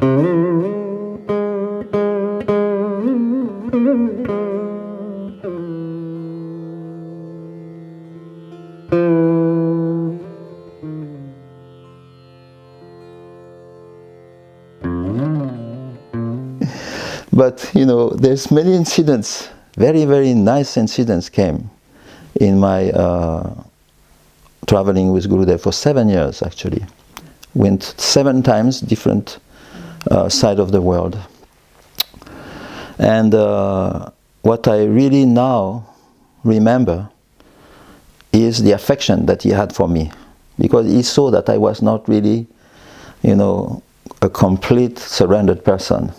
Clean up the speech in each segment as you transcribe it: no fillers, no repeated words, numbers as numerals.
But, you know, there's many incidents, very, very nice incidents came in my traveling with Gurudev for 7 years, actually. Went 7 times, different side of the world. And what I really now remember is the affection that he had for me. Because he saw that I was not really, you know, a complete surrendered person.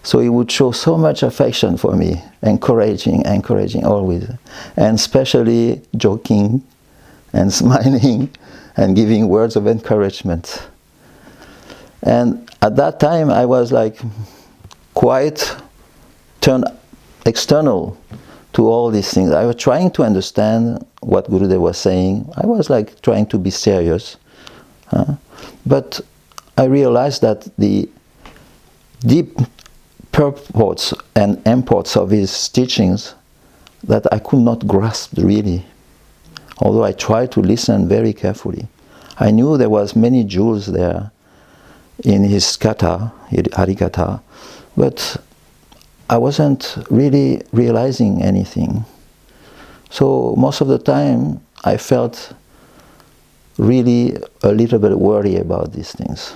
So he would show so much affection for me, encouraging always, and especially joking and smiling and giving words of encouragement. And at that time I was like quite turned external to all these things. I was trying to understand what Gurudev was saying. I was like trying to be serious. But I realized that the deep purports and imports of his teachings that I could not grasp really, although I tried to listen very carefully. I knew there was many jewels there in his katha, Harikatha, but I wasn't really realizing anything. So most of the time I felt really a little bit worried about these things.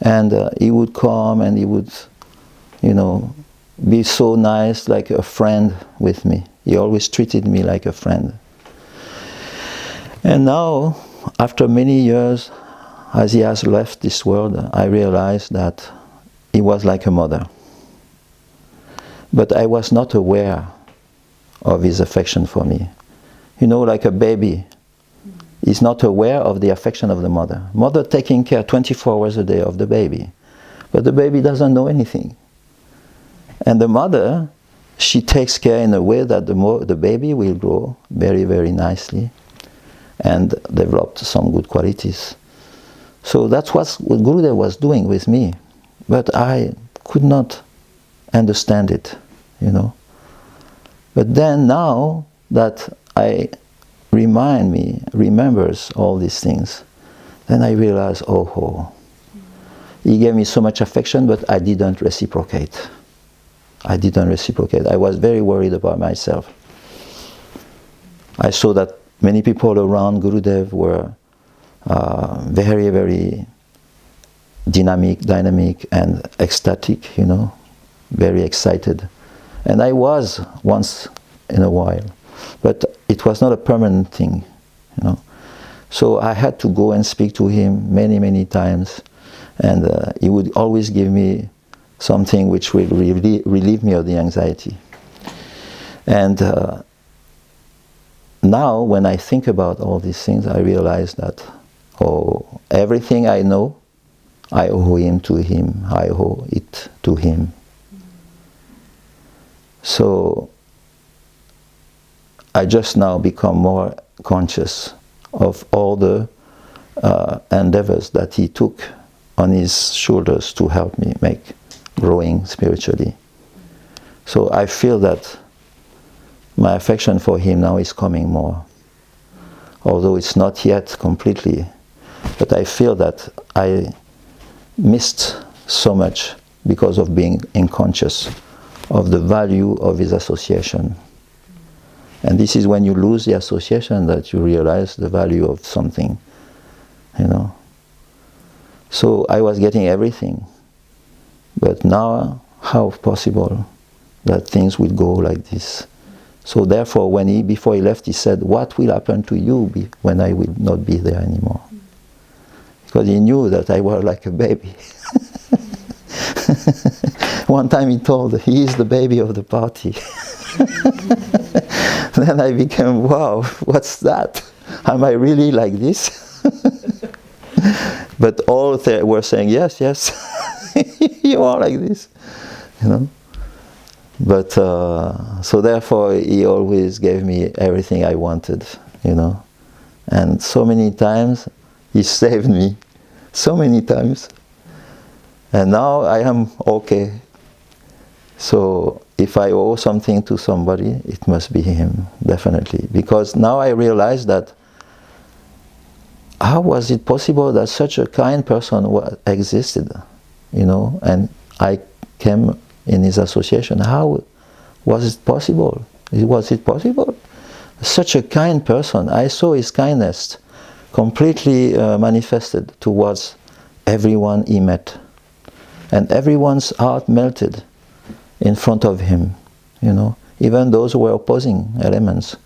And he would come and he would, you know, be so nice, like a friend with me. He always treated me like a friend. And now, after many years, as he has left this world, I realized that he was like a mother. But I was not aware of his affection for me. You know, like a baby is not aware of the affection of the mother. Mother taking care 24 hours a day of the baby, but the baby doesn't know anything. And the mother, she takes care in a way that the baby will grow very, very nicely and develop some good qualities. So that's what Gurudev was doing with me. But I could not understand it, you know. But then now that I remembers all these things, then I realize, oh, he gave me so much affection, but I didn't reciprocate. I was very worried about myself. I saw that many people around Gurudev were very, very dynamic and ecstatic, you know, very excited. And I was once in a while, but it was not a permanent thing, you know. So I had to go and speak to him many, many times, and he would always give me something which will relieve me of the anxiety. And now when I think about all these things, I realize that, oh, everything I know, I owe to him, I owe it to him. So I just now become more conscious of all the endeavors that he took on his shoulders to help me make growing spiritually. So I feel that my affection for him now is coming more, although it's not yet completely, but I feel that I missed so much because of being unconscious of the value of his association. And this is when you lose the association that you realize the value of something, you know. So I was getting everything, but now how possible that things will go like this? So therefore, before he left, he said, "What will happen to you when I will not be there anymore?" Because he knew that I was like a baby. One time he told, "He is the baby of the party." Then I became, wow, what's that? Am I really like this? But all were saying, yes, you are like this, you know. But so therefore he always gave me everything I wanted, you know. And so many times he saved me, so many times. And now I am okay. So if I owe something to somebody, it must be him, definitely. Because now I realize that how was it possible that such a kind person existed, you know, and I came in his association. How was it possible? Was it possible? Such a kind person, I saw his kindness completely manifested towards everyone he met. And everyone's heart melted in front of him, you know. Even those who were opposing elements,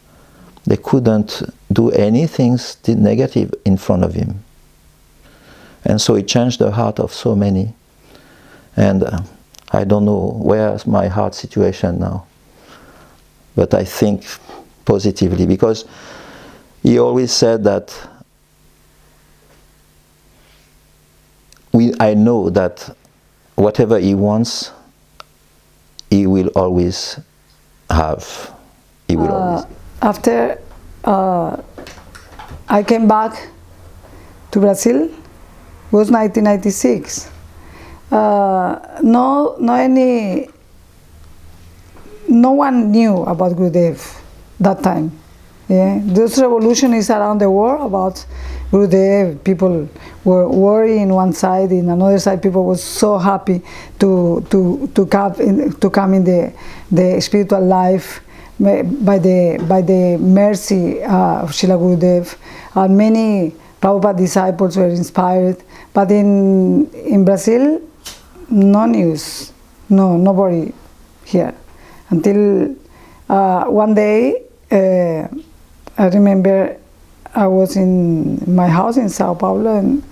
they couldn't do anything negative in front of him. And so it changed the heart of so many. And I don't know where's my heart situation now. But I think positively, because he always said that I know that whatever he wants, he will always have. He will always. After I came back to Brazil, was 1996. No one knew about Gurudev that time. Yeah, this revolution is around the world about Gurudev. People were worried in one side, in another side people were so happy to come in the spiritual life by the mercy of Srila Gurudev, and many Prabhupada disciples were inspired. But in Brazil, no news, nobody here, until one day. I remember I was in my house in Sao Paulo, and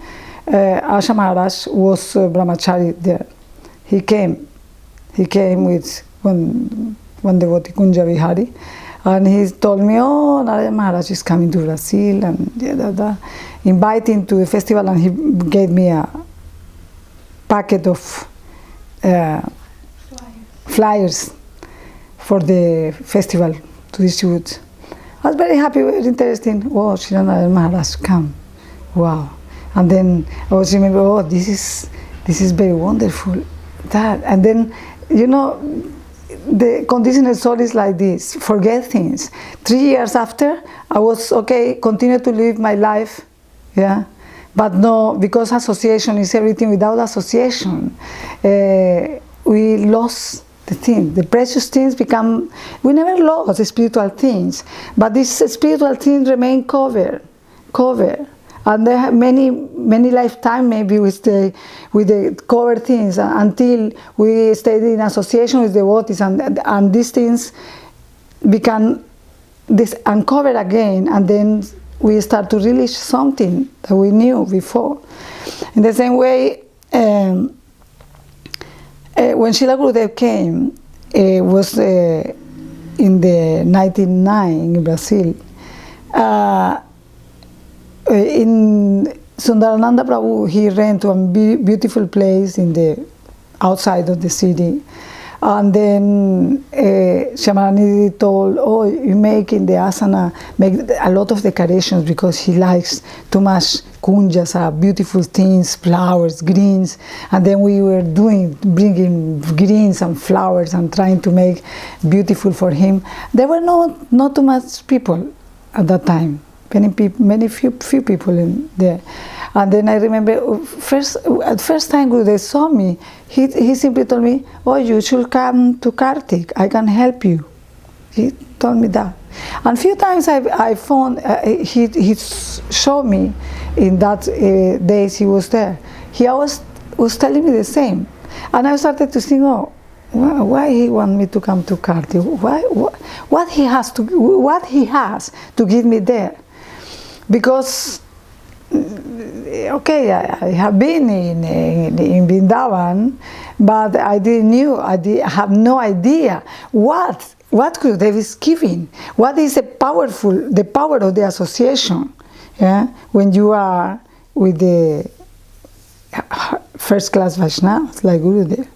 Asha Maharaj was brahmachari there. He came with one devotee, Kunja Vihari, and he told me, oh, Narayana Maharaj is coming to Brazil, and inviting to the festival, and he gave me a packet of flyers for the festival to distribute. I was very happy, very interesting. Oh, Srila Narayana Maharaj come, wow! And then I was remember, oh, this is very wonderful. That, and then, you know, the conditional soul is like this: forget things. 3 years after, I was okay, continue to live my life, yeah, but no, because association is everything. Without association, we lost the thing, the precious things become, we never lost the spiritual things, but these spiritual things remain covered. And there have many lifetimes maybe we stay with the covered things until we stayed in association with devotees, and these things become uncovered again, and then we start to release something that we knew before. In the same way, when Srila Gurudev came, it was in the 1909 in Brazil. In Sundarananda Prabhu, he ran to a beautiful place in the outside of the city, and then Tirthanidhi told, oh, you make in the asana, make a lot of decorations, because he likes too much kunjas, beautiful things, flowers, greens, and then we were bringing greens and flowers and trying to make beautiful for him. There were not too much people at that time. Few people in there. And then I remember first time Gurudev saw me, he simply told me, oh, you should come to Kartik, I can help you. He told me that. And few times I found, he showed me in that days he was there. He always was telling me the same. And I started to think, oh, why he want me to come to Kartik? What he has to give me there? Because, okay, I have been in Vrindavan, but I have no idea what Gurudev is giving. What is the power of the association? Yeah, when you are with the first class Vaishnavas like Gurudev.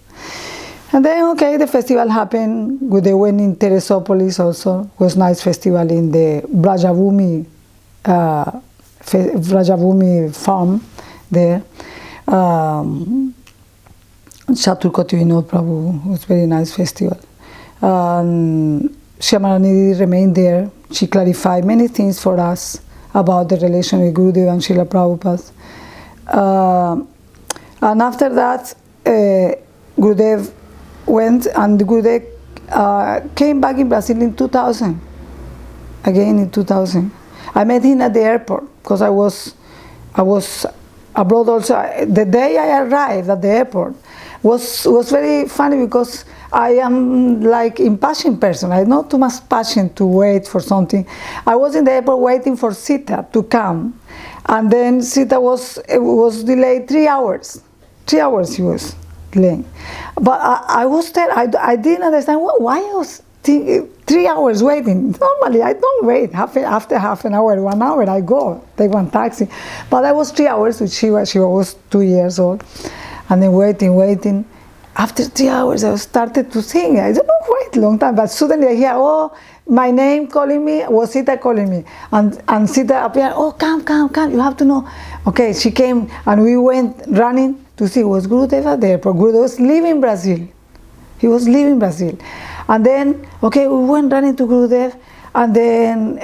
And then, okay, the festival happened. Gurudev went in Teresopolis also. It was nice festival in the Brajavumi farm there. Chaturkoti Vinod Prabhu. It was a very nice festival. Shyamanidhi remained there. She clarified many things for us about the relation with Gurudeva and Srila Prabhupada. And after that, Gurudev went, and Gurudev came back in Brazil in 2000. Again in 2000. I met him at the airport because I was abroad also. The day I arrived at the airport was very funny because I am like impassioned person. I have not too much passion to wait for something. I was in the airport waiting for Sita to come, and then Sita was delayed 3 hours. 3 hours she was delayed. But I was there. I didn't understand why I was 3 hours waiting. Normally I don't wait. After half an hour, 1 hour, I go take one taxi. But I was 3 hours with Shiva. She was 2 years old, and then waiting. After 3 hours, I started to sing. I don't know why, long time, but suddenly I hear, oh, my name calling me, was Sita calling me. And Sita appeared, oh, come, you have to know. Okay, she came, and we went running to see, was Gurudeva there? But Gurudeva was leaving Brazil. He was leaving Brazil. And then, okay, we went running to Gurudev, and then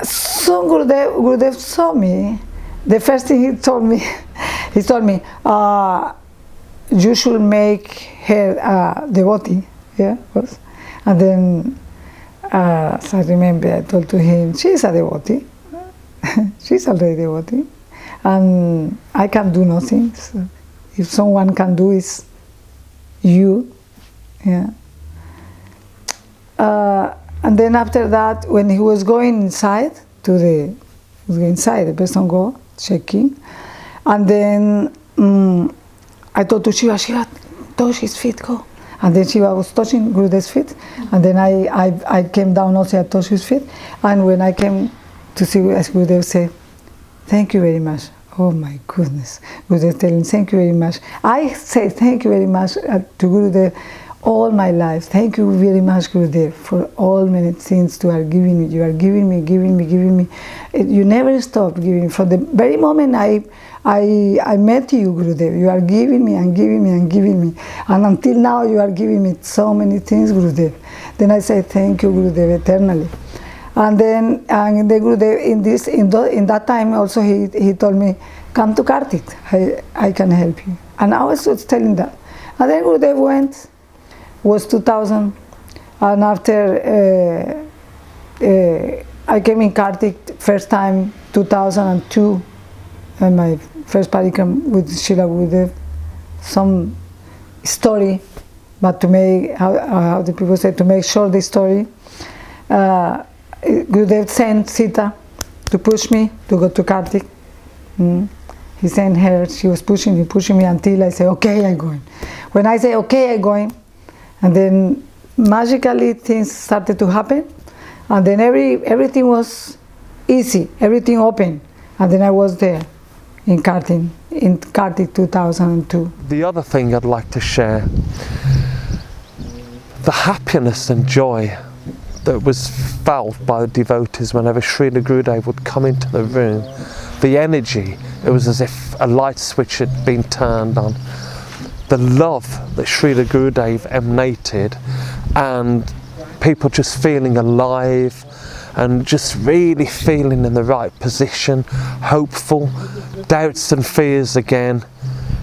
soon Gurudev saw me. The first thing he told me, you should make her devotee, yeah. And then, so I remember I told to him, she's a devotee, she's already devotee, and I can do nothing. So if someone can do it, you, yeah. And then after that, when he was going inside the person go checking, and then. I told to Shiva, touch his feet, go. And then Shiva was touching Gurudev's feet, and then I came down also, I touched his feet, and when I came to see Gurudev say, thank you very much. Oh my goodness. Gurudev telling, thank you very much. I say thank you very much to Gurudev all my life. Thank you very much, Gurudev, for all many things you are giving me. You are giving me. You never stop giving. From the very moment I met you, Gurudev, you are giving me. And until now you are giving me so many things, Gurudev. Then I say thank you, Gurudev, eternally. And then the Gurudev in that time also he told me, come to Kartik, I can help you. And I was telling that. And then Gurudev went, was 2000, and after I came in Kartik first time 2002, and my first parikram with Srila Gurudeva, some story, but to make, how the people say, to make short the story, Gurudev sent Sita to push me to go to Kartik. He sent her, she was pushing me until I say, okay, I'm going. When I say, okay, I'm going, and then magically things started to happen, and then everything was easy, everything open, and then I was there in Kartik 2002. The other thing I'd like to share, the happiness and joy that was felt by the devotees whenever Srila Gurudeva would come into the room, the energy, it was as if a light switch had been turned on. The love that Srila Gurudeva emanated, and people just feeling alive and just really feeling in the right position, hopeful, doubts and fears again,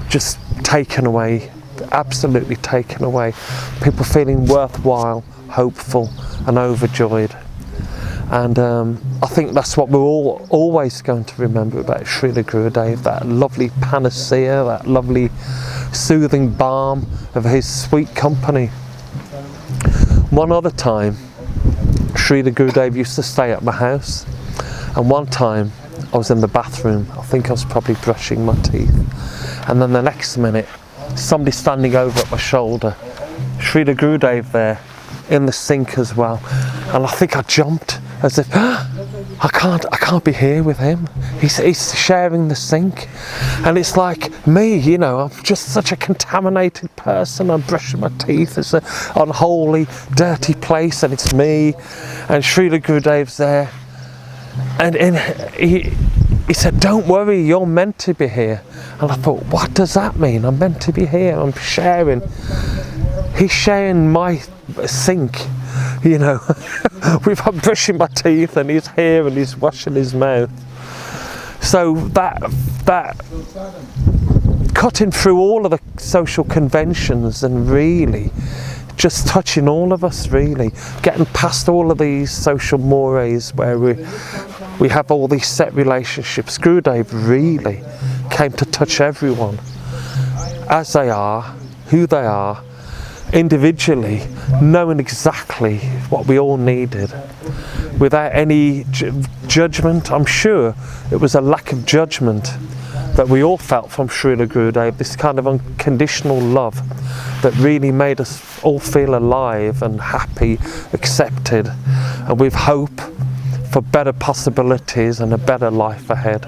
just taken away, absolutely taken away. People feeling worthwhile, hopeful and overjoyed. And I think that's what we're all always going to remember about Srila Gurudeva, that lovely panacea, that lovely soothing balm of his sweet company. One other time, Srila Gurudeva used to stay at my house, and one time I was in the bathroom, I think I was probably brushing my teeth, and then the next minute somebody standing over at my shoulder, Srila Gurudeva there in the sink as well, and I think I jumped as if I can't be here with him. He's sharing the sink, and it's like me, you know, I'm just such a contaminated person. I'm brushing my teeth. It's an unholy, dirty place, and it's me, and Srila Gurudeva's there, and he he said, don't worry, you're meant to be here. And I thought, what does that mean? I'm meant to be here, I'm sharing. He's sharing my sink, you know. I'm brushing my teeth and he's here and he's washing his mouth. So that cutting through all of the social conventions and really just touching all of us, really getting past all of these social mores where we have all these set relationships. Gurudev really came to touch everyone as they are, who they are, individually, knowing exactly what we all needed without any judgment. I'm sure it was a lack of judgment that we all felt from Srila Gurudev, this kind of unconditional love that really made us all feel alive and happy, accepted, and with hope for better possibilities and a better life ahead.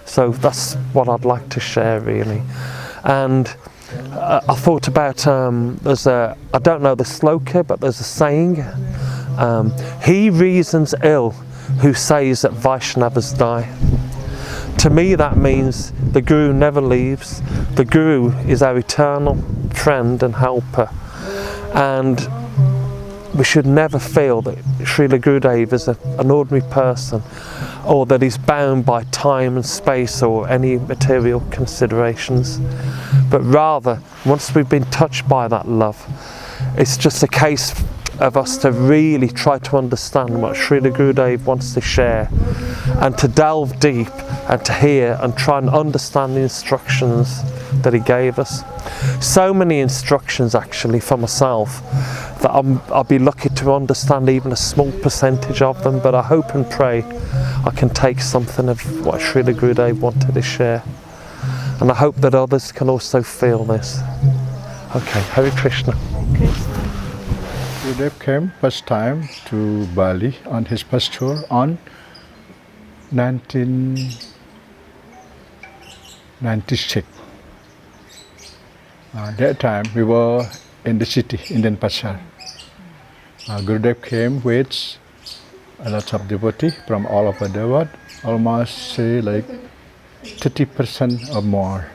So that's what I'd like to share, really. And I thought about, I don't know the sloka, but there's a saying, he reasons ill who says that Vaishnavas die. To me that means the Guru never leaves. The Guru is our eternal friend and helper, and we should never feel that Srila Gurudev is an ordinary person, or that he's bound by time and space or any material considerations, but rather, once we've been touched by that love, it's just a case of us to really try to understand what Srila Gurudev wants to share, and to delve deep and to hear and try and understand the instructions that he gave us. So many instructions actually for myself that I'll be lucky to understand even a small percentage of them, but I hope and pray I can take something of what Srila Gurudev wanted to share, and I hope that others can also feel this. Okay, Hare Krishna. Gurudev came first time to Bali on his first tour on 1996. That time we were in the city, Indian Pasar. Gurudev came with a lot of devotees from all over the world, almost say like 30% or more.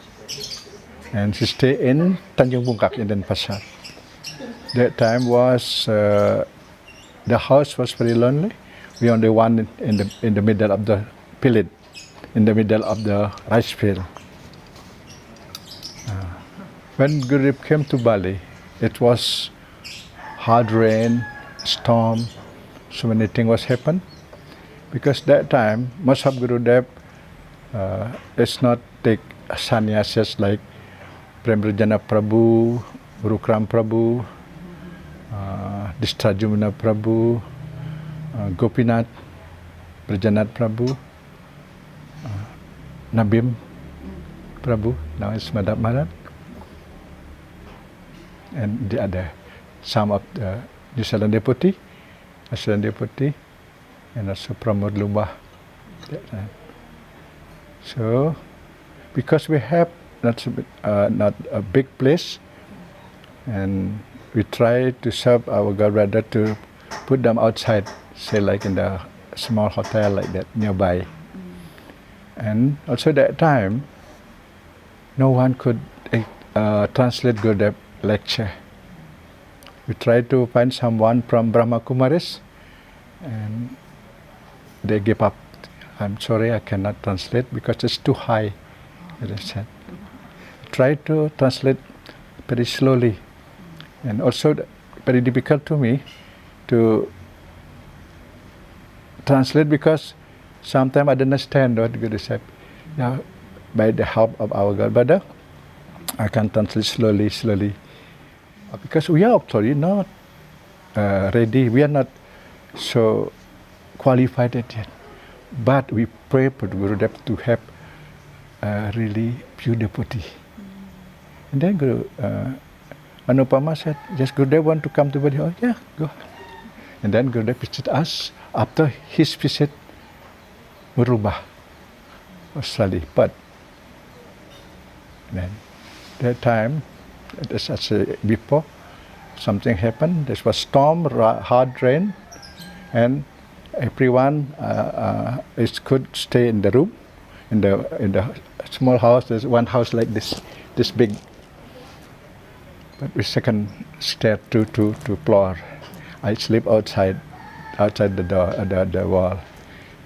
And she stayed in Tanjung Bungkak, Indian Pasar. That time was, the house was very lonely. We only one in the middle of the field, in the middle of the rice field. When Gurudev came to Bali, it was hard rain, storm, so many things was happen. Because that time, most of Gurudev is not take sannyasis like Premrajana Prabhu, Gurukram Prabhu, Distrajumna Prabhu, Gopinath, Brajanath Prabhu, Nabim Prabhu, now it's Madhab Maharaj, and the other, some of the New Zealand deputy, Australian deputy, and also Pramod Lumba. So, because we have not a big place, and we try to serve our godbrother to put them outside, say like in the small hotel like that nearby. And also that time, no one could translate Gurudev lecture. We tried to find someone from Brahma Kumaris, and they gave up. I'm sorry, I cannot translate because it's too high, they said. Try to translate very slowly, and also very difficult to me to translate because sometimes I don't understand what Guru said. Yeah, by the help of our godbrother, I can translate slowly. Because we are actually not ready, we are not so qualified yet. But we pray for Gurudev to have really pure devotee. And then Guru Anupama said, yes, Gurudev want to come to Bali. Oh yeah, go. And then Gurudev visited us. After his visit, berubah slightly. But then that time, as I said before, something happened. There was storm, hard rain, and everyone could stay in the room in the small house. There's one house like this big, but with second stair to floor. I sleep outside the door, the wall,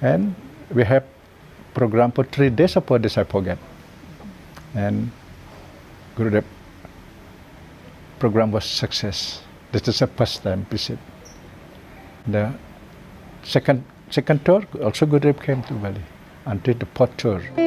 and we have program for 3 days. Upon this I forget, and Gurudev program was success. This is the first time visit. The second tour also Gurudev came to Bali until the 4th tour.